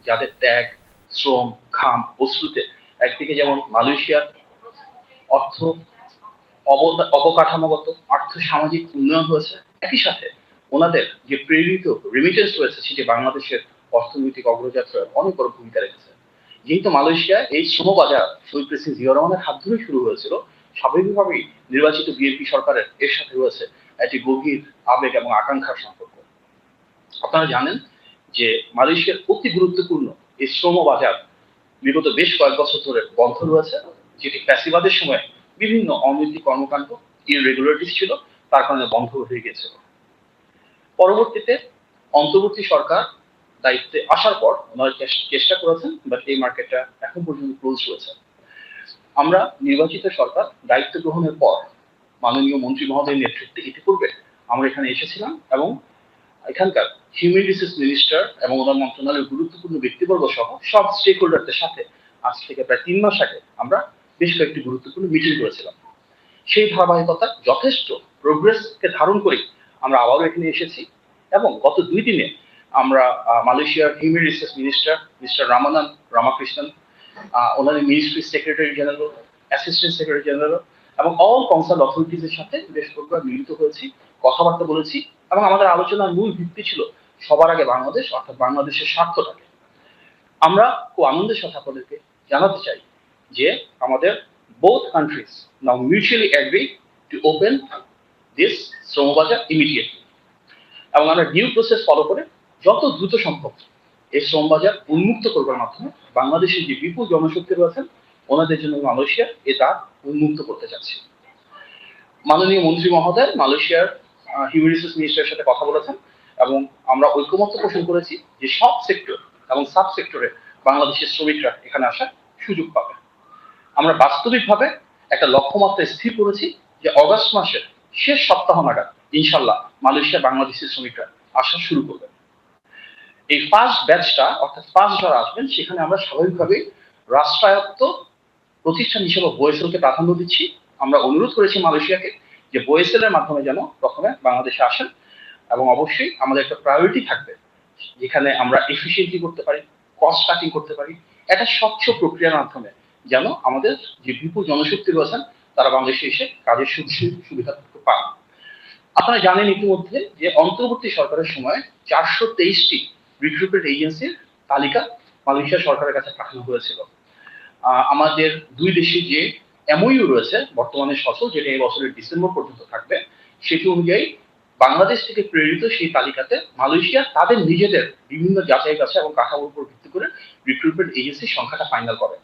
যাদের ত্যাগ, শ্রম, ঘাম, অশ্রুতে একদিকে যেমন মালয়েশিয়ার অর্থ অবকাঠামোগত আর্থ-সামাজিক উন্নয়ন হয়েছে, একই সাথে ওনাদের যে প্রেরিত রেমিটেন্স রয়েছে সেটি বাংলাদেশের অর্থনৈতিক অগ্রযাত্রায় অনেক বড় ভূমিকা রেখেছে। যেহেতু মালয়েশিয়া এই শ্রমবাজার শহীদ প্রেসিডেন্ট জিয়াউর রহমানের হাত ধরেই শুরু হয়েছিল, স্বাভাবিকভাবেই নির্বাচিত বিএনপি সরকারের এর সাথে রয়েছে একটি গভীর আবেগ এবং আকাঙ্ক্ষার সম্পর্ক। আপনারা জানেন যে মালয়েশিয়ার অতি গুরুত্বপূর্ণ এই শ্রম বাজার বিগত বেশ কয়েক বছর ধরে বন্ধ রয়েছে, যেটি ফ্যাসিবাদের সময় বিভিন্ন অনৈতিক কর্মকাণ্ড ইররেগুলারিটিস ছিল, তার কারণে বন্ধ হয়ে গেছিল। পরবর্তীতে অন্তর্বর্তী সরকার দায়িত্বে আসার পর ওনারা চেষ্টা করেছেন, বাট এই মার্কেটটা এখন পর্যন্ত ক্লোজ রয়েছে। আমরা নির্বাচিত সরকার দায়িত্ব গ্রহণের পর মাননীয় মন্ত্রী মহোদয়ের নেতৃত্বে ইতিপূর্বে আমরা এখানে এসেছিলাম এবং এখানকার হিউম্যান রিসোর্স মিনিস্টার এবং ওনার মন্ত্রণালয়ের গুরুত্বপূর্ণ ব্যক্তিবর্গ সহ সব স্টেক হোল্ডারদের সাথে আজ থেকে প্রায় 3 মাস আগে আমরা বেশ কয়েকটি গুরুত্বপূর্ণ মিটিং করেছিলাম। সেই ধারাবাহিকতা যথেষ্ট প্রোগ্রেসকে ধারণ করে আমরা আবারও এখানে এসেছি এবং গত 2 দিনে আমরা মালয়েশিয়ার হিউম্যান রিসোর্স মিনিস্টার মিস্টার রামানান রামাকৃষ্ণন, ওনাদের ministry secretary general, assistant secretary general এবং অল কনসার্ন অথরিটিজের সাথে বেশ কয়েকবার মিলিত হয়েছি, কথাবার্তা বলেছি এবং আমাদের আলোচনার মূল ভিত্তি ছিল সবার আগে বাংলাদেশ, অর্থাৎ বাংলাদেশের স্বার্থটাকে। আমরা খুব আনন্দের সাথে আপনাদেরকে জানাতে চাই যে আমাদের both countries now mutually agree to open this শ্রমবাজার immediately এবং আমরা ডিউ প্রসেস ফলো করে যত দ্রুত সম্ভব এই শ্রমবাজার উন্মুক্ত করবার মাধ্যমে বাংলাদেশের যে বিপুল জনশক্তি রয়েছেন ওনাদের জন্য মালয়েশিয়া এ দ্বার উন্মুক্ত করতে যাচ্ছে। মাননীয় মন্ত্রী মহোদয় মালয়েশিয়ার হিউম্যান রিসোর্স মিনিস্টারের সাথে কথা বলেছেন এবং আমরা ঐকমত্য পোষণ করেছি যে সব সেক্টর এবং সাব সেক্টরে বাংলাদেশের শ্রমিকরা এখানে আসার সুযোগ পাবে। আমরা বাস্তবিকভাবে একটা লক্ষ্যমাত্রা স্থির করেছি যে অগস্ট মাসের শেষ সপ্তাহ নাগাদ ইনশাল্লাহ মালয়েশিয়া বাংলাদেশের শ্রমিকরা আসা শুরু করবে। এই ফার্স্ট ব্যাচটা অর্থাৎ ফার্স্ট যারা আসবেন সেখানে আমরা স্বাভাবিকভাবে রাষ্ট্রায়ত্ত প্রতিষ্ঠান হিসেবে বোয়েসেলকে প্রাধান্য দিচ্ছি। আমরা অনুরোধ করেছি মালয়েশিয়াকে যে বোয়েসেলের মাধ্যমে যেন প্রথমে বাংলাদেশে আসেন এবং অবশ্যই আমাদের একটা প্রায়োরিটি থাকবে যেখানে আমরা এফিসিয়েন্টলি করতে পারি, কস্ট কাটিং করতে পারি, একটা স্বচ্ছ প্রক্রিয়ার মাধ্যমে যেন আমাদের যে বিপুল জনশক্তি রয়েছেন তারা বাংলাদেশে এসে কাজের সুবিধা পান। আপনারা জানেন ইতিমধ্যে যে অন্তর্বর্তী সরকারের সময় 423টি রিক্রুটমেন্ট এজেন্সির তালিকা মালয়েশিয়া সরকারের কাছে পাঠানো হয়েছিল। আমাদের দুই দেশে যে এমওইউ রয়েছে বর্তমানে সচল, যেটা এই বছরের ডিসেম্বর পর্যন্ত থাকবে, সেটি অনুযায়ী বাংলাদেশ থেকে প্রেরিত সেই তালিকাতে মালয়েশিয়া তাদের নিজেদের বিভিন্ন যাচাই বাছাই এবং কাঠামোর উপর ভিত্তি করে রিক্রুটমেন্ট এজেন্সির সংখ্যাটা ফাইনাল করে।